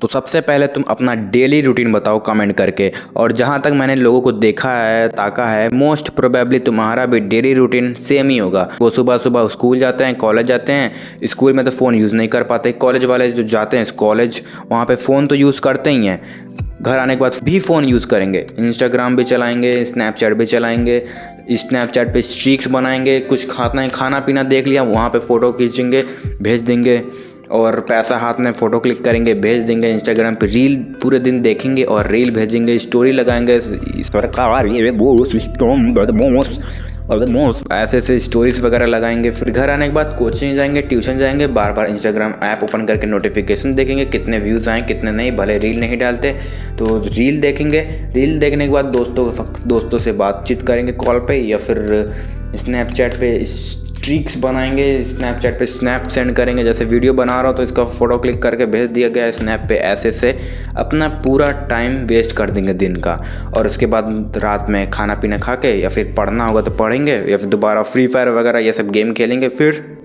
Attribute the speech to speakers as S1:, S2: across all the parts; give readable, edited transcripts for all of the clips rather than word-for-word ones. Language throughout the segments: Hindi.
S1: तो सबसे पहले तुम अपना डेली रूटीन बताओ कमेंट करके। और जहाँ तक मैंने लोगों को देखा है, ताका है, मोस्ट प्रोबेबली तुम्हारा भी डेली रूटीन सेम ही होगा। वो सुबह सुबह स्कूल जाते हैं, कॉलेज जाते हैं। स्कूल में तो फ़ोन यूज़ नहीं कर पाते, कॉलेज वाले जो जाते हैं कॉलेज वहाँ पे फ़ोन तो यूज़ करते ही हैं। घर आने के बाद भी फ़ोन यूज़ करेंगे, इंस्टाग्राम भी चलाएंगे, स्नैपचैट भी चलाएंगे। स्नैपचैट पे स्ट्रीक्स बनाएंगे, कुछ खाना पीना देख लिया वहाँ पे फ़ोटो खींचेंगे भेज देंगे, और पैसा हाथ में फ़ोटो क्लिक करेंगे भेज देंगे। इंस्टाग्राम पे रील पूरे दिन देखेंगे और रील भेजेंगे, स्टोरी लगाएंगे, सरकार ये वो सिस्टम ऐसे ऐसे स्टोरीज वगैरह लगाएंगे। फिर घर आने के बाद कोचिंग जाएंगे, ट्यूशन जाएंगे, बार बार इंस्टाग्राम ऐप ओपन करके नोटिफिकेशन देखेंगे, कितने व्यूज़ आए कितने नहीं। भले रील नहीं डालते तो रील देखेंगे। रील देखने के बाद दोस्तों से बातचीत करेंगे कॉल पे, या फिर स्नैपचैट पे स्ट्रीक्स बनाएंगे, स्नैपचैट पे स्नैप सेंड करेंगे। जैसे वीडियो बना रहा हो तो इसका फ़ोटो क्लिक करके भेज दिया गया स्नैप पे। ऐसे से अपना पूरा टाइम वेस्ट कर देंगे दिन का। और उसके बाद रात में खाना पीना खा के, या फिर पढ़ना होगा तो पढ़ेंगे, या फिर दोबारा फ्री फायर वगैरह ये सब गेम खेलेंगे, फिर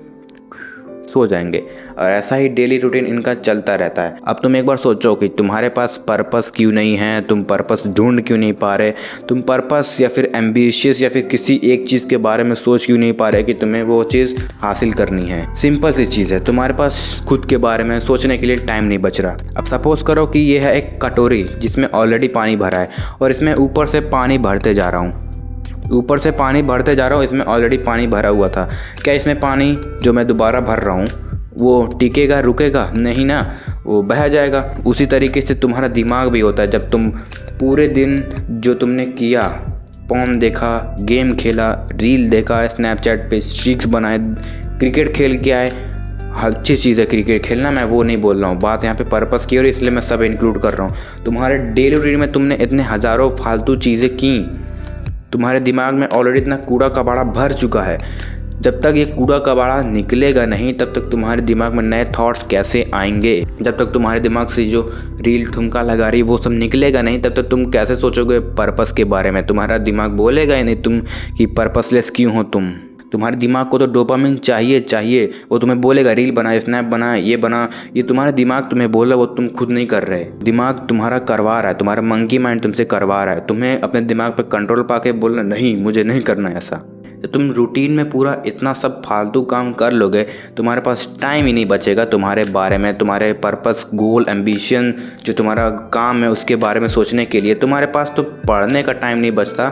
S1: सो जाएंगे। और ऐसा ही डेली रूटीन इनका चलता रहता है। अब तुम एक बार सोचो कि तुम्हारे पास पर्पस क्यों नहीं है, तुम पर्पस ढूंढ क्यों नहीं पा रहे, तुम पर्पस या फिर एम्बिशियस या फिर किसी एक चीज़ के बारे में सोच क्यों नहीं पा रहे कि तुम्हें वो चीज़ हासिल करनी है। सिंपल सी चीज़ है, तुम्हारे पास खुद के बारे में सोचने के लिए टाइम नहीं बच रहा। अब सपोज करो कि ये है एक कटोरी जिसमें ऑलरेडी पानी भरा है, और इसमें ऊपर से पानी भरते जा रहा हूँ, इसमें ऑलरेडी पानी भरा हुआ था। क्या इसमें पानी जो मैं दोबारा भर रहा हूँ वो टिकेगा, रुकेगा? नहीं ना, वो बह जाएगा। उसी तरीके से तुम्हारा दिमाग भी होता है। जब तुम पूरे दिन जो तुमने किया, पोर्न देखा, गेम खेला, रील देखा, स्नैपचैट पे स्ट्रीक्स बनाए, क्रिकेट खेल के आए, अच्छी चीज़ है क्रिकेट खेलना, मैं वो नहीं बोल रहा हूँ। बात यहाँ पे पर्पस की, और इसलिए मैं सब इंक्लूड कर रहा हूँ। तुम्हारे डेली रूटीन में तुमने इतने हज़ारों फालतू चीज़ें की, तुम्हारे दिमाग में ऑलरेडी इतना कूड़ा कबाड़ा भर चुका है। जब तक ये कूड़ा कबाड़ा निकलेगा नहीं, तब तक तुम्हारे दिमाग में नए थॉट्स कैसे आएंगे? जब तक तुम्हारे दिमाग से जो रील ठुमका लगा रही वो सब निकलेगा नहीं, तब तक तुम कैसे सोचोगे पर्पस के बारे में? तुम्हारा दिमाग बोलेगा ही नहीं तुम कि पर्पसलेस क्यों हो तुम। तुम्हारे दिमाग को तो डोपामिन चाहिए। वो तुम्हें बोलेगा रील बना, स्नैप बना, ये बना। ये तुम्हारा दिमाग तुम्हें बोल रहा है, वो तुम खुद नहीं कर रहे। दिमाग तुम्हारा करवा रहा है, तुम्हारा मंकी माइंड तुमसे करवा रहा है। तुम्हें अपने दिमाग पे कंट्रोल पाके बोलना नहीं, मुझे नहीं करना ऐसा। तो तुम रूटीन में पूरा इतना सब फालतू काम कर लोगे, तुम्हारे पास टाइम ही नहीं बचेगा तुम्हारे बारे में, तुम्हारे पर्पस, गोल, एम्बिशन, जो तुम्हारा काम है उसके बारे में सोचने के लिए। तुम्हारे पास तो पढ़ने का टाइम नहीं बचता,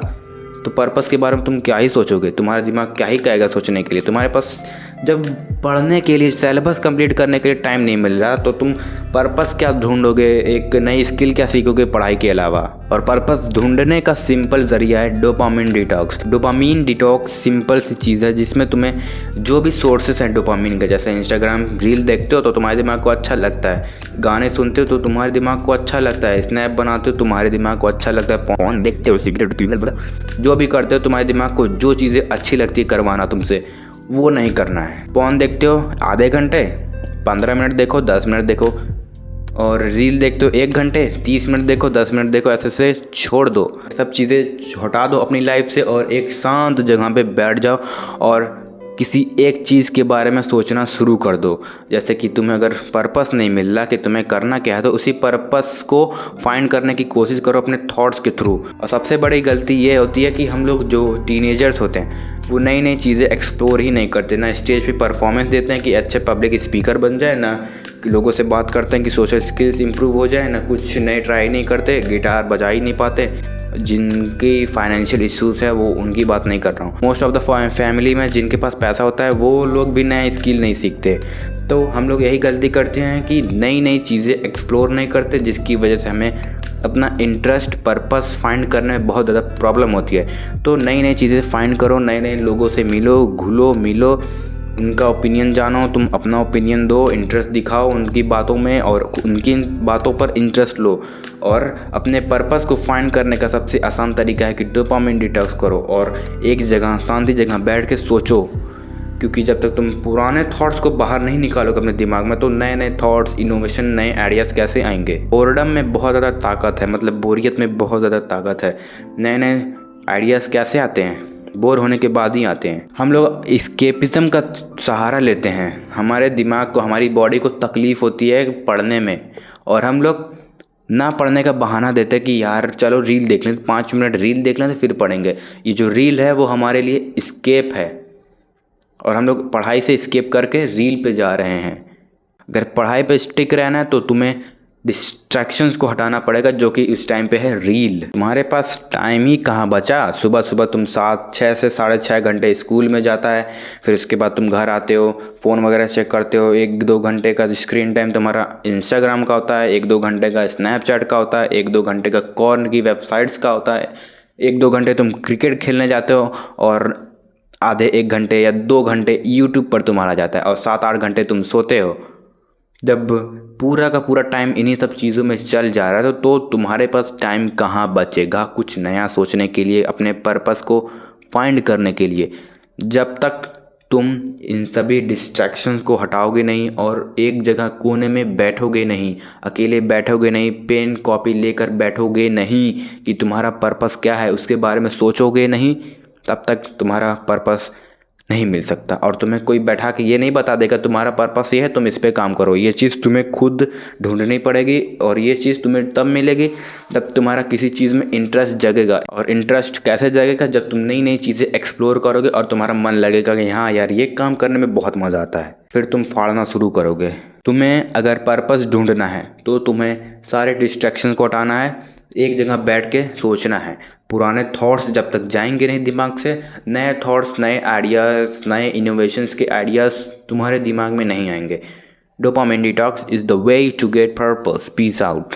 S1: तो पर्पस के बारे में तुम क्या ही सोचोगे? तुम्हारा दिमाग क्या ही कहेगा सोचने के लिए? तुम्हारे पास जब पढ़ने के लिए, सिलेबस कंप्लीट करने के लिए टाइम नहीं मिल रहा, तो तुम पर्पस क्या ढूंढोगे? एक नई स्किल क्या सीखोगे पढ़ाई के अलावा? और पर्पस ढूंढने का सिंपल जरिया है dopamine detox. Dopamine detox simple सी चीज़ है जिसमें तुम्हें जो भी सोर्सेस हैं डोपामिन के, जैसे इंस्टाग्राम रील देखते हो तो तुम्हारे दिमाग को अच्छा लगता है, गाने सुनते हो तो तुम्हारे दिमाग को अच्छा लगता है, स्नैप बनाते हो तुम्हारे दिमाग को अच्छा लगता है, पोर्न देखते हो, सिगरेट पीना, जो भी करते हो तुम्हारे दिमाग को जो चीज़ें अच्छी लगती है करवाना तुमसे, वो नहीं करना है। पोर्न देखते हो आधे घंटे, 15 मिनट देखो, 10 मिनट देखो। और रील देखते हो 1 घंटे, 30 मिनट देखो, 10 मिनट देखो। ऐसे से छोड़ दो, सब चीज़ें हटा दो अपनी लाइफ से, और एक शांत जगह पे बैठ जाओ और किसी एक चीज़ के बारे में सोचना शुरू कर दो। जैसे कि तुम्हें अगर पर्पस नहीं मिल रहा कि तुम्हें करना क्या है, तो उसी पर्पस को फाइंड करने की कोशिश करो अपने थॉट्स के थ्रू। और सबसे बड़ी गलती ये होती है कि हम लोग जो टीनेजर्स होते हैं वो नई नई चीज़ें एक्सप्लोर ही नहीं करते, ना स्टेज पे परफॉर्मेंस देते हैं कि अच्छे पब्लिक स्पीकर बन जाए, ना कि लोगों से बात करते हैं कि सोशल स्किल्स इंप्रूव हो जाए, ना कुछ नए ट्राई नहीं करते, गिटार बजा ही नहीं पाते। जिनकी फाइनेंशियल इश्यूज़ है वो उनकी बात नहीं कर रहा हूँ। मोस्ट ऑफ द फैमिली में जिनके पास पैसा होता है वो लोग भी नए स्किल नहीं सीखते। तो हम लोग यही गलती करते हैं कि नई नई चीज़ें एक्सप्लोर नहीं करते, जिसकी वजह से हमें अपना इंटरेस्ट, पर्पस फाइंड करने में बहुत ज़्यादा प्रॉब्लम होती है। तो नई नई चीज़ें फाइंड करो, नए नए लोगों से मिलो, घुलो मिलो, उनका ओपिनियन जानो, तुम अपना ओपिनियन दो, इंटरेस्ट दिखाओ उनकी बातों में और उनकी बातों पर इंटरेस्ट लो। और अपने पर्पस को फाइंड करने का सबसे आसान तरीका है कि डोपामिन डिटॉक्स करो और एक जगह शांति जगह बैठ के सोचो। क्योंकि जब तक तुम पुराने थॉट्स को बाहर नहीं निकालोगे अपने दिमाग में, तो नए नए थॉट्स, इनोवेशन, नए आइडियाज़ कैसे आएंगे? बोर्डम में बहुत ज़्यादा ताकत है, मतलब बोरियत में बहुत ज़्यादा ताकत है। नए नए आइडियाज़ कैसे आते हैं? बोर होने के बाद ही आते हैं। हम लोग एस्केपिज्म का सहारा लेते हैं। हमारे दिमाग को, हमारी बॉडी को तकलीफ़ होती है पढ़ने में, और हम लोग ना पढ़ने का बहाना देते कि यार चलो रील देख लें, 5 मिनट रील देख लें तो फिर पढ़ेंगे। ये जो रील है वो हमारे लिए एस्केप है और हम लोग पढ़ाई से एस्केप करके रील पे जा रहे हैं। अगर पढ़ाई पे स्टिक रहना है तो तुम्हें डिस्ट्रैक्शंस को हटाना पड़ेगा, जो कि इस टाइम पे है रील। तुम्हारे पास टाइम ही कहाँ बचा। सुबह सुबह तुम 6 से 6.5 घंटे स्कूल में जाता है, फिर उसके बाद तुम घर आते हो, फ़ोन वगैरह चेक करते हो, 1-2 घंटे का स्क्रीन टाइम तुम्हारा इंस्टाग्राम का होता है, 1-2 घंटे का स्नैपचैट का होता है, 1-2 घंटे का कॉर्न की वेबसाइट्स का होता है, 1-2 घंटे तुम क्रिकेट खेलने जाते हो और आधे 1 घंटे या 2 घंटे यूट्यूब पर तुम्हारा जाता है और 7-8 घंटे तुम सोते हो। जब पूरा का पूरा टाइम इन्हीं सब चीज़ों में चल जा रहा है तो तुम्हारे पास टाइम कहाँ बचेगा कुछ नया सोचने के लिए, अपने पर्पस को फाइंड करने के लिए। जब तक तुम इन सभी डिस्ट्रैक्शंस को हटाओगे नहीं और एक जगह कोने में बैठोगे नहीं, अकेले बैठोगे नहीं, पेन कॉपी लेकर बैठोगे नहीं कि तुम्हारा पर्पस क्या है उसके बारे में सोचोगे नहीं, तब तक तुम्हारा पर्पस नहीं मिल सकता। और तुम्हें कोई बैठा के ये नहीं बता देगा तुम्हारा पर्पस ये है, तुम इस पे काम करो। ये चीज़ तुम्हें खुद ढूंढनी पड़ेगी और ये चीज़ तुम्हें तब मिलेगी जब तुम्हारा किसी चीज़ में इंटरेस्ट जगेगा। और इंटरेस्ट कैसे जगेगा? जब तुम नई नई चीज़ें एक्सप्लोर करोगे और तुम्हारा मन लगेगा कि हाँ यार ये काम करने में बहुत मज़ा आता है, फिर तुम फाड़ना शुरू करोगे। तुम्हें अगर पर्पस ढूंढना है तो तुम्हें सारे डिस्ट्रैक्शन को हटाना है, एक जगह बैठ के सोचना है। पुराने थॉट्स जब तक जाएंगे नहीं दिमाग से, नए थॉट्स, नए आइडियाज़, नए इनोवेशंस के आइडियाज़ तुम्हारे दिमाग में नहीं आएंगे। Dopamine detox is the way to get purpose. Peace out.